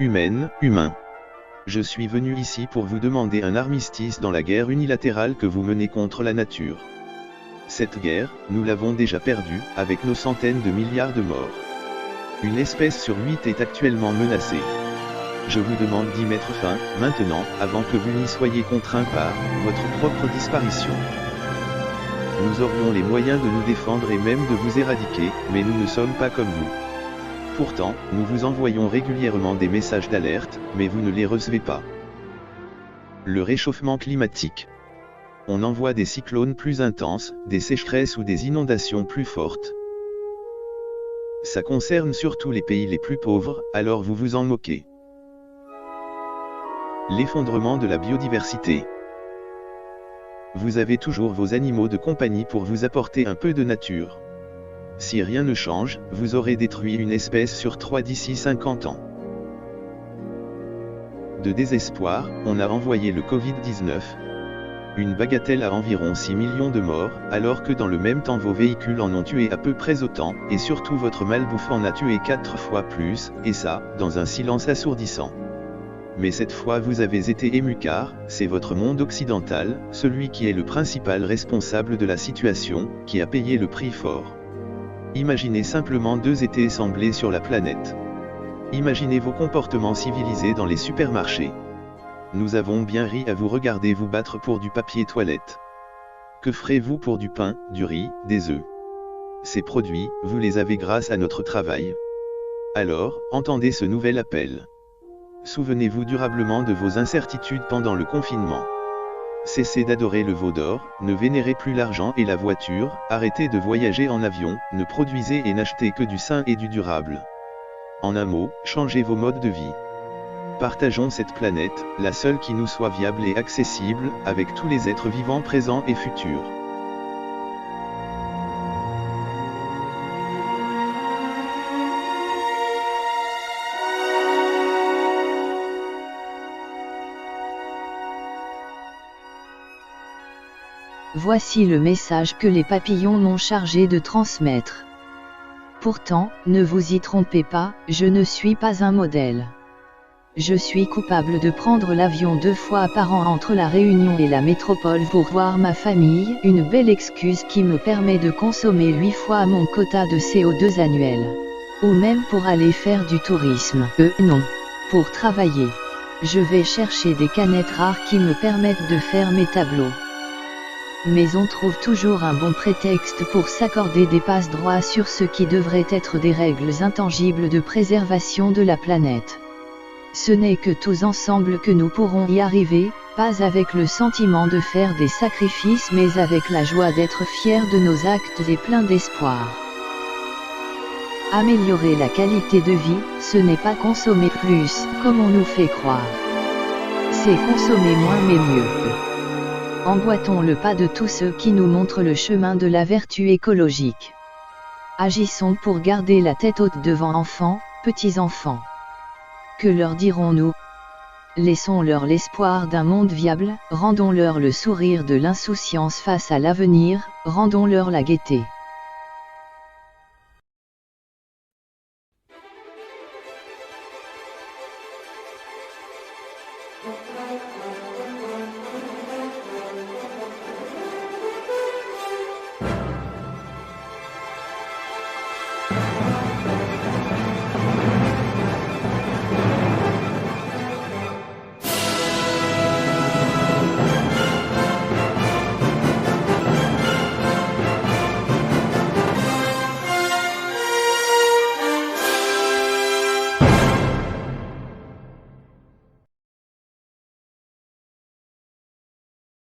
humaine, humain. Je suis venu ici pour vous demander un armistice dans la guerre unilatérale que vous menez contre la nature. Cette guerre, nous l'avons déjà perdue, avec nos centaines de milliards de morts. Une espèce sur 8 est actuellement menacée. Je vous demande d'y mettre fin, maintenant, avant que vous n'y soyez contraints par votre propre disparition. Nous aurions les moyens de nous défendre et même de vous éradiquer, mais nous ne sommes pas comme vous. Pourtant, nous vous envoyons régulièrement des messages d'alerte, mais vous ne les recevez pas. Le réchauffement climatique. On envoie des cyclones plus intenses, des sécheresses ou des inondations plus fortes. Ça concerne surtout les pays les plus pauvres, alors vous vous en moquez. L'effondrement de la biodiversité. Vous avez toujours vos animaux de compagnie pour vous apporter un peu de nature. Si rien ne change, vous aurez détruit une espèce sur 3 d'ici 50 ans. De désespoir, on a envoyé le Covid-19. Une bagatelle à environ 6 millions de morts, alors que dans le même temps vos véhicules en ont tué à peu près autant, et surtout votre malbouffe en a tué 4 fois plus, et ça, dans un silence assourdissant. Mais cette fois vous avez été ému car, c'est votre monde occidental, celui qui est le principal responsable de la situation, qui a payé le prix fort. Imaginez simplement 2 étés semblés sur la planète. Imaginez vos comportements civilisés dans les supermarchés. Nous avons bien ri à vous regarder vous battre pour du papier toilette. Que ferez-vous pour du pain, du riz, des œufs? Ces produits, vous les avez grâce à notre travail. Alors, entendez ce nouvel appel. Souvenez-vous durablement de vos incertitudes pendant le confinement. Cessez d'adorer le veau d'or, ne vénérez plus l'argent et la voiture, arrêtez de voyager en avion, ne produisez et n'achetez que du sain et du durable. En un mot, changez vos modes de vie. Partageons cette planète, la seule qui nous soit viable et accessible, avec tous les êtres vivants présents et futurs. Voici le message que les papillons m'ont chargé de transmettre. Pourtant, ne vous y trompez pas, je ne suis pas un modèle. Je suis coupable de prendre l'avion 2 fois par an entre la Réunion et la métropole pour voir ma famille, une belle excuse qui me permet de consommer 8 fois mon quota de CO2 annuel. Ou même pour aller faire du tourisme. Non. Pour travailler. Je vais chercher des canettes rares qui me permettent de faire mes tableaux. Mais on trouve toujours un bon prétexte pour s'accorder des passe-droits sur ce qui devrait être des règles intangibles de préservation de la planète. Ce n'est que tous ensemble que nous pourrons y arriver, pas avec le sentiment de faire des sacrifices mais avec la joie d'être fiers de nos actes et pleins d'espoir. Améliorer la qualité de vie, ce n'est pas consommer plus, comme on nous fait croire. C'est consommer moins mais mieux. Emboîtons le pas de tous ceux qui nous montrent le chemin de la vertu écologique. Agissons pour garder la tête haute devant enfants, petits-enfants. Que leur dirons-nous? Laissons-leur l'espoir d'un monde viable, rendons-leur le sourire de l'insouciance face à l'avenir, rendons-leur la gaieté.